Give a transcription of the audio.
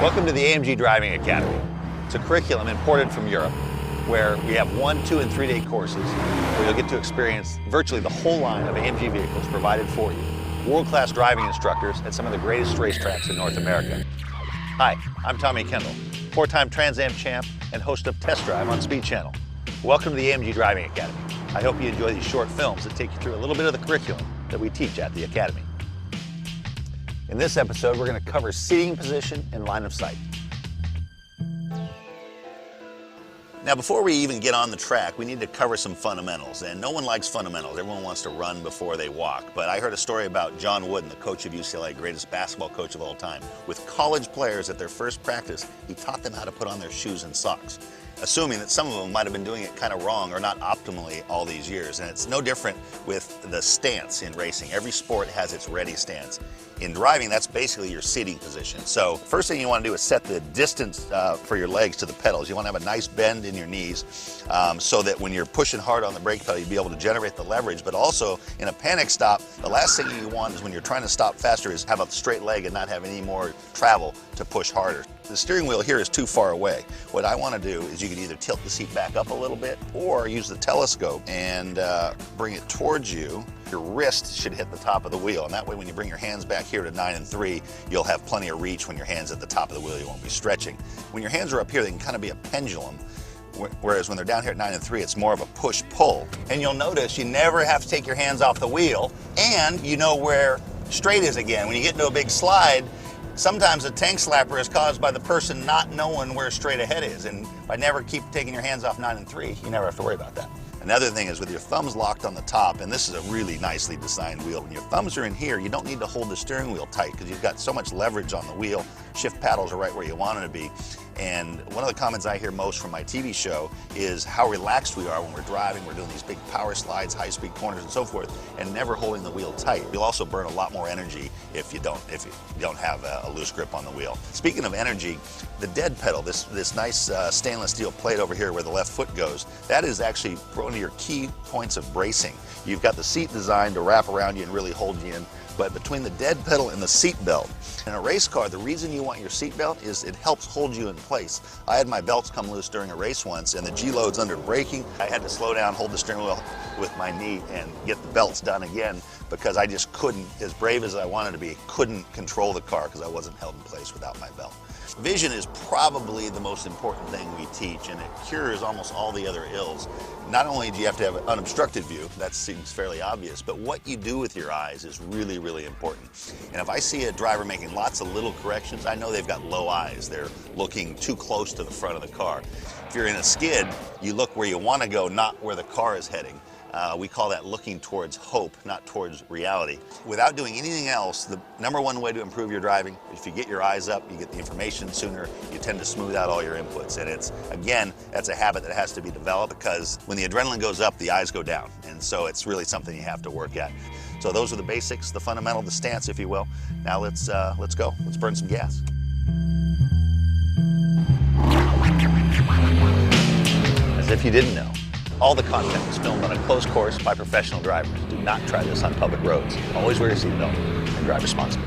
Welcome to the AMG Driving Academy. It's a curriculum imported from Europe where we have 1-, 2-, and 3-day courses where you'll get to experience virtually the whole line of AMG vehicles provided for you. World-class driving instructors at some of the greatest racetracks in North America. Hi, I'm Tommy Kendall, 4-time Trans Am champ and host of Test Drive on Speed Channel. Welcome to the AMG Driving Academy. I hope you enjoy these short films that take you through a little bit of the curriculum that we teach at the Academy. In this episode, we're going to cover seating position and line of sight. Now, before we even get on the track, we need to cover some fundamentals, and no one likes fundamentals. Everyone wants to run before they walk. But I heard a story about John Wooden, the coach of UCLA, greatest basketball coach of all time. With college players at their first practice, he taught them how to put on their shoes and socks, assuming that some of them might have been doing it kind of wrong or not optimally all these years. And it's no different with the stance in racing. Every sport has its ready stance. In driving, that's basically your seating position. So first thing you want to do is set the distance for your legs to the pedals. You want to have a nice bend in your knees so that when you're pushing hard on the brake pedal, you'll be able to generate the leverage. But also, in a panic stop, the last thing you want is when you're trying to stop faster is have a straight leg and not have any more travel to push harder. The steering wheel here is too far away. What I want to do is you can either tilt the seat back up a little bit or use the telescope and bring it towards you. Your wrist should hit the top of the wheel, and that way when you bring your hands back here to 9 and 3, you'll have plenty of reach. When your hands at the top of the wheel, you won't be stretching. When your hands are up here, they can kind of be a pendulum, whereas when they're down here at 9 and 3, it's more of a push-pull. And you'll notice you never have to take your hands off the wheel, and you know where straight is again. When you get into a big slide, sometimes a tank slapper is caused by the person not knowing where straight ahead is, and by never keep taking your hands off 9 and 3, you never have to worry about that. Another thing is with your thumbs locked on the top, and this is a really nicely designed wheel, when your thumbs are in here, you don't need to hold the steering wheel tight because you've got so much leverage on the wheel. Shift paddles are right where you want them to be. And one of the comments I hear most from my TV show is how relaxed we are when we're driving. We're doing these big power slides, high-speed corners, and so forth, and never holding the wheel tight. You'll also burn a lot more energy if you don't have a loose grip on the wheel. Speaking of energy, the dead pedal, this nice stainless steel plate over here where the left foot goes, that is actually one of your key points of bracing. You've got the seat designed to wrap around you and really hold you in. But between the dead pedal and the seat belt, in a race car, the reason you want your seat belt is it helps hold you in place. I had my belts come loose during a race once, and the G-loads under braking, I had to slow down, hold the steering wheel with my knee, and get the belts done again because I just couldn't, as brave as I wanted to be, couldn't control the car because I wasn't held in place without my belt. Vision is probably the most important thing we teach, and it cures almost all the other ills. Not only do you have to have an unobstructed view, that seems fairly obvious, but what you do with your eyes is really, really important. And if I see a driver making lots of little corrections, I know they've got low eyes. They're looking too close to the front of the car. If you're in a skid, you look where you want to go, not where the car is heading. We call that looking towards hope, not towards reality. Without doing anything else, the #1 way to improve your driving, if you get your eyes up, you get the information sooner, you tend to smooth out all your inputs. And it's, again, that's a habit that has to be developed because when the adrenaline goes up, the eyes go down. And so it's really something you have to work at. So those are the basics, the fundamental, the stance, if you will. Now let's go. Let's burn some gas. As if you didn't know, all the content was filmed on a closed course by professional drivers. Do not try this on public roads. Always wear your seatbelt and drive responsibly.